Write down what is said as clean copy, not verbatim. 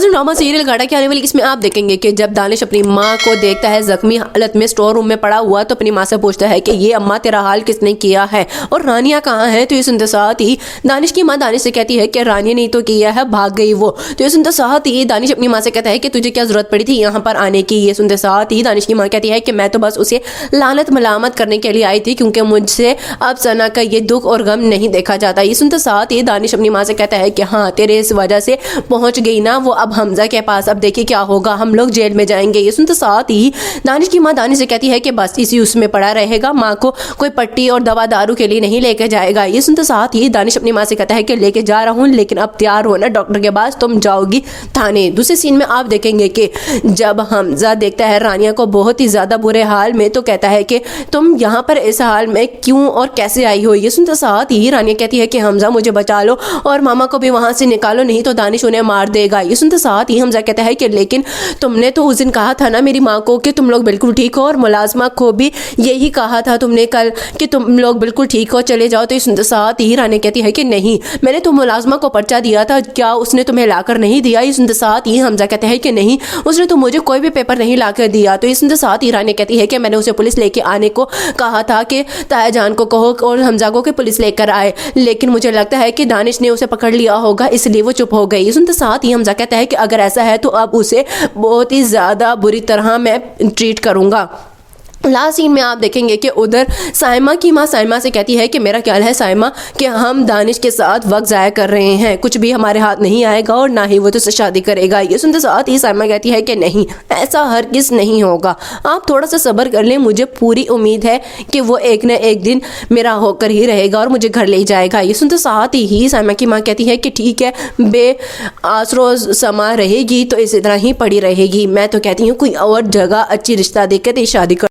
Drama serial गाड़ा की आने वाली इसमें आप देखेंगे कि जब दानिश अपनी माँ को देखता है जख्मी हालत में स्टोर रूम में पड़ा हुआ तो अपनी माँ से पूछता है कि ये अम्मा तेरा हाल किसने किया है और रानिया कहाँ है। तो ये सुनते साथ ही दानिश की माँ दानिश से कहती है कि रानिया ने तो किया है, भाग गई वो। तो ये सुनते साथ ही दानिश अपनी माँ से कहता है कि तुझे क्या जरूरत पड़ी थी यहाँ पर आने की। ये सुनते साथ ही दानिश की माँ कहती है कि मैं तो बस उसे लानत मलामत करने के लिए आई थी क्योंकि मुझसे अब सना का ये दुख और गम नहीं देखा जाता। ये सुनते साथ ही दानिश अपनी माँ से कहता है कि हाँ तेरे इस वजह से पहुंच गई ना वो अब हमजा के पास, अब देखिए क्या होगा, हम लोग जेल में जाएंगे। ये सुनते साथ ही दानिश की माँ दानिश से कहती है कि बस इसी उसमें पड़ा रहेगा, माँ को कोई पट्टी और दवा दारू के लिए नहीं लेके जाएगा। ये सुनते साथ ही दानिश अपनी माँ से कहता है कि लेके जा रहा हूँ लेकिन अब तैयार हो ना, डॉक्टर के पास तुम जाओगी थाने। दूसरे सीन में आप देखेंगे कि जब हमजा देखता है रानिया को बहुत ही ज्यादा बुरे हाल में तो कहता है कि तुम यहाँ पर इस हाल में क्यों और कैसे आई हो। ये सुनते साथ ही रानिया कहती है कि हमजा मुझे बचा लो और मामा को भी वहां से निकालो नहीं तो दानिश उन्हें मार देगा। ये सुनते साथ ही हमजा कहता है कि लेकिन तुमने तो उस दिन कहा था ना मेरी माँ को कि तुम लोग बिल्कुल ठीक हो और मुलाजमा को भी यही कहा था तुमने कल कि तुम लोग बिल्कुल ठीक हो, चले जाओ। तो ये सुनते साथ ही रानी कहती है कि नहीं, मैंने तो मुलाजमा को पर्चा दिया था, क्या उसने तुम्हें लाकर नहीं दिया। ये सुनते साथ ही हमजा कहते हैं कि नहीं, उसने तो मुझे कोई भी पेपर नहीं लाकर दिया। तो ये सुनते साथ ही रानी कहती है कि मैंने उसे पुलिस लेके आने को कहा था कि ताया जान को कहो और हमजा को कि पुलिस लेकर आए, लेकिन मुझे लगता है कि दानिश ने उसे पकड़ लिया होगा इसलिए वो चुप हो गई। सुनते साथ ही हमजा कहता है कि अगर ऐसा है तो अब उसे बहुत ही ज्यादा बुरी तरह मैं ट्रीट करूंगा। लास्ट सीन में आप देखेंगे कि उधर साइमा की माँ साइमा से कहती है कि मेरा ख्याल है साइमा कि हम दानिश के साथ वक्त ज़ाया कर रहे हैं, कुछ भी हमारे हाथ नहीं आएगा और ना ही वो तुझसे शादी करेगा। ये सुनते साथ ही साइमा कहती है कि नहीं, ऐसा हरगिज़ नहीं होगा, आप थोड़ा सा सब्र कर लें, मुझे पूरी उम्मीद है कि वो एक न एक दिन मेरा होकर ही रहेगा और मुझे घर ले जाएगा। ये सुनते साथ ही साइमा की माँ कहती है कि ठीक है, बे आसरो समा रहेगी तो इसी तरह ही पड़ी रहेगी, मैं तो कहती हूँ कोई और जगह अच्छी रिश्ता देकर शादी कर